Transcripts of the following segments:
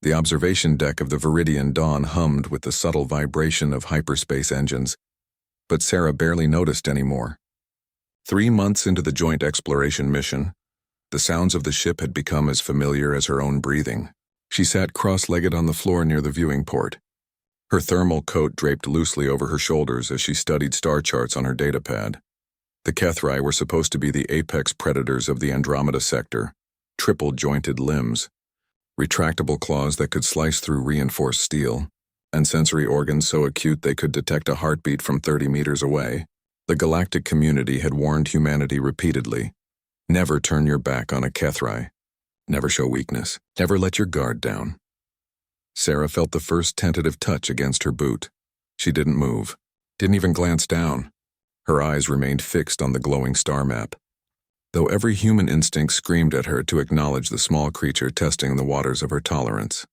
The observation deck of the Viridian Dawn hummed with the subtle vibration of hyperspace engines, but Sarah barely noticed anymore. 3 months into the joint exploration mission, the sounds of the ship had become as familiar as her own breathing. She sat cross-legged on the floor near the viewing port, her thermal coat draped loosely over her shoulders as she studied star charts on her datapad. The Kethri were supposed to be the apex predators of the Andromeda sector, triple-jointed limbs, retractable claws that could slice through reinforced steel, and sensory organs so acute they could detect a heartbeat from 30 meters away. The galactic community had warned humanity repeatedly, never turn your back on a Kethri, never show weakness, never let your guard down. Sarah felt the first tentative touch against her boot. She didn't move, didn't even glance down. Her eyes remained fixed on the glowing star map, though every human instinct screamed at her to acknowledge the small creature testing the waters of her tolerance.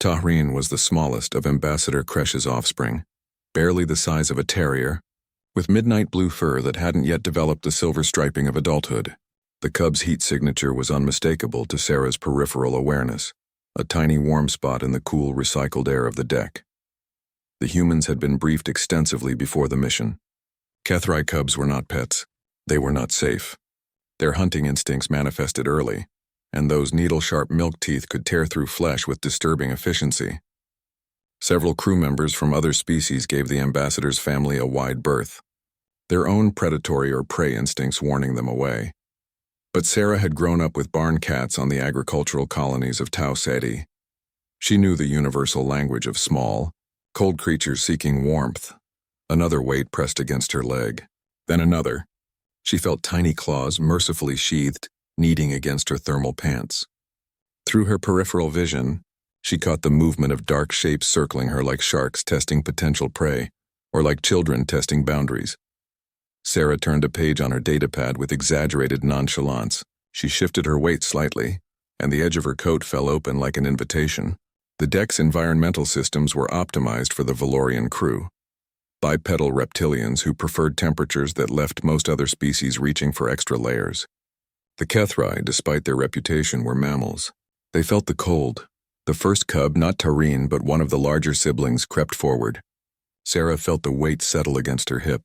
Tahreen was the smallest of Ambassador Kresh's offspring, barely the size of a terrier, with midnight blue fur that hadn't yet developed the silver striping of adulthood. The cub's heat signature was unmistakable to Sarah's peripheral awareness, a tiny warm spot in the cool, recycled air of the deck. The humans had been briefed extensively before the mission. Kethri cubs were not pets. They were not safe. Their hunting instincts manifested early, and those needle-sharp milk teeth could tear through flesh with disturbing efficiency. Several crew members from other species gave the ambassador's family a wide berth, their own predatory or prey instincts warning them away. But Sarah had grown up with barn cats on the agricultural colonies of Tau Ceti. She knew the universal language of small, cold creatures seeking warmth. Another weight pressed against her leg, then another. She felt tiny claws mercifully sheathed, kneading against her thermal pants. Through her peripheral vision, she caught the movement of dark shapes circling her like sharks testing potential prey, or like children testing boundaries. Sarah turned a page on her datapad with exaggerated nonchalance. She shifted her weight slightly, and the edge of her coat fell open like an invitation. The deck's environmental systems were optimized for the Valorian crew, bipedal reptilians who preferred temperatures that left most other species reaching for extra layers. The Kethri, despite their reputation, were mammals. They felt the cold. The first cub, not Tahreen but one of the larger siblings, crept forward. Sarah felt the weight settle against her hip,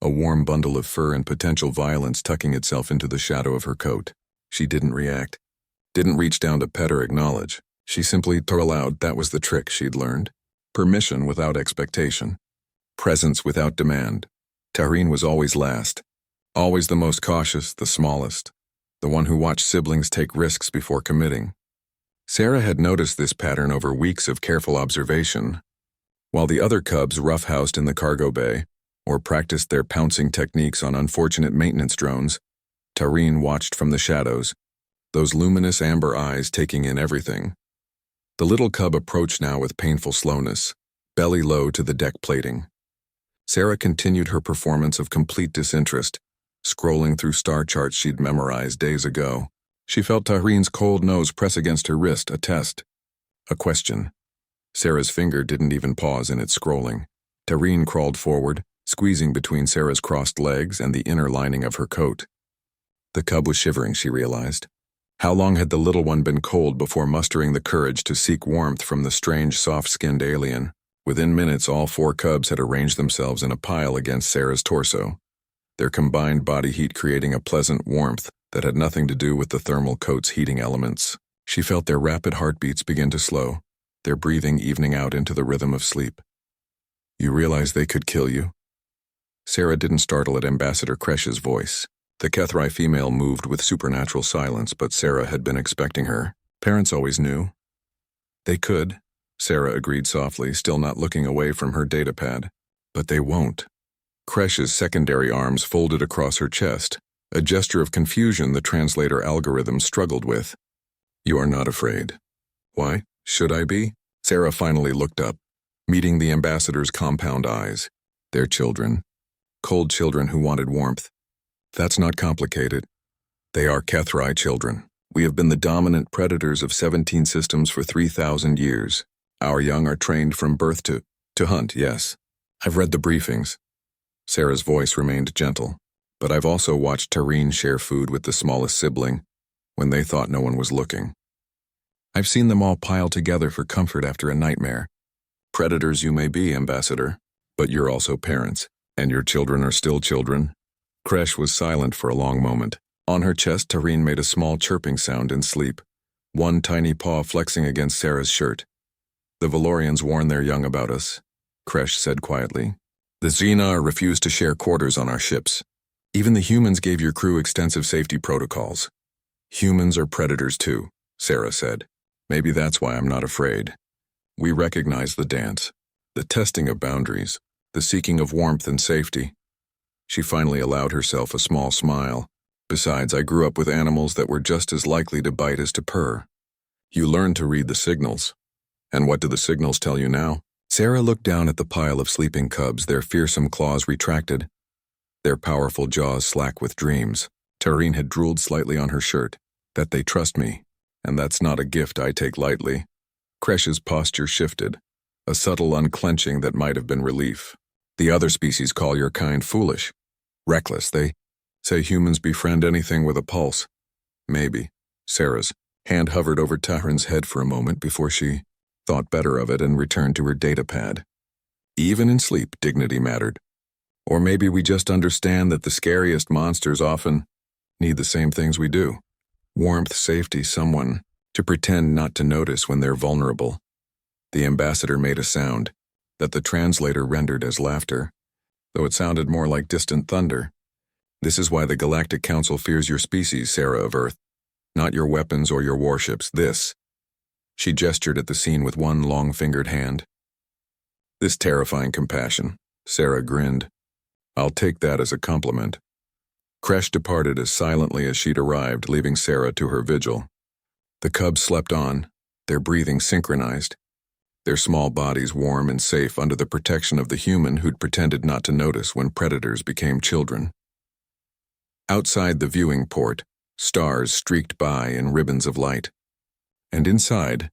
a warm bundle of fur and potential violence tucking itself into the shadow of her coat. She didn't react, didn't reach down to pet or acknowledge. She simply tore aloud. That was the trick she'd learned. Permission without expectation. Presence without demand. Tahreen was always last, always the most cautious, the smallest, the one who watched siblings take risks before committing. Sarah had noticed this pattern over weeks of careful observation. While the other cubs roughhoused in the cargo bay or practiced their pouncing techniques on unfortunate maintenance drones, Tahreen watched from the shadows, those luminous amber eyes taking in everything. The little cub approached now with painful slowness, belly low to the deck plating. Sarah continued her performance of complete disinterest, scrolling through star charts she'd memorized days ago. She felt Tahreen's cold nose press against her wrist, a test, a question. Sarah's finger didn't even pause in its scrolling. Tahreen crawled forward, squeezing between Sarah's crossed legs and the inner lining of her coat. The cub was shivering, she realized. How long had the little one been cold before mustering the courage to seek warmth from the strange, soft-skinned alien? Within minutes, all 4 cubs had arranged themselves in a pile against Sarah's torso, their combined body heat creating a pleasant warmth that had nothing to do with the thermal coat's heating elements. She felt their rapid heartbeats begin to slow, their breathing evening out into the rhythm of sleep. You realize they could kill you? Sarah didn't startle at Ambassador Kresh's voice. The Kethri female moved with supernatural silence, but Sarah had been expecting her. Parents always knew. They could, Sarah agreed softly, still not looking away from her datapad. But they won't. Kresh's secondary arms folded across her chest, a gesture of confusion the translator algorithm struggled with. You are not afraid. Why? Should I be? Sarah finally looked up, meeting the ambassador's compound eyes. They're children. Cold children who wanted warmth. That's not complicated. They are Kethri children. We have been the dominant predators of 17 systems for 3,000 years. Our young are trained from birth to hunt, yes. I've read the briefings. Sarah's voice remained gentle, but I've also watched Tahreen share food with the smallest sibling when they thought no one was looking. I've seen them all pile together for comfort after a nightmare. Predators you may be, Ambassador, but you're also parents, and your children are still children. Kresh was silent for a long moment. On her chest, Tareen made a small chirping sound in sleep, one tiny paw flexing against Sarah's shirt. The Valorians warn their young about us, Kresh said quietly. The Xenar refused to share quarters on our ships. Even the humans gave your crew extensive safety protocols. Humans are predators too, Sarah said. Maybe that's why I'm not afraid. We recognize the dance, the testing of boundaries, the seeking of warmth and safety. She finally allowed herself a small smile. Besides, I grew up with animals that were just as likely to bite as to purr. You learn to read the signals. And what do the signals tell you now? Sarah looked down at the pile of sleeping cubs, their fearsome claws retracted, their powerful jaws slack with dreams. Tareen had drooled slightly on her shirt. That they trust me, and that's not a gift I take lightly. Kresh's posture shifted, a subtle unclenching that might have been relief. The other species call your kind foolish, reckless. They say humans befriend anything with a pulse. Maybe. Sarah's hand hovered over Tahrin's head for a moment before she thought better of it and returned to her data pad. Even in sleep, dignity mattered. Or maybe we just understand that the scariest monsters often need the same things we do. Warmth, safety, someone to pretend not to notice when they're vulnerable. The ambassador made a sound that the translator rendered as laughter, though it sounded more like distant thunder. This is why the Galactic Council fears your species, Sarah of Earth. Not your weapons or your warships, this. She gestured at the scene with one long-fingered hand. This terrifying compassion, Sarah grinned. I'll take that as a compliment. Kresh departed as silently as she'd arrived, leaving Sarah to her vigil. The cubs slept on, their breathing synchronized, their small bodies warm and safe under the protection of the human who'd pretended not to notice when predators became children. Outside the viewing port, stars streaked by in ribbons of light. And inside,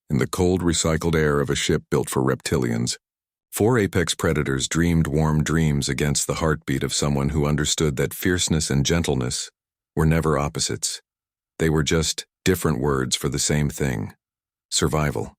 in the cold recycled air of a ship built for reptilians, 4 apex predators dreamed warm dreams against the heartbeat of someone who understood that fierceness and gentleness were never opposites. They were just different words for the same thing: survival.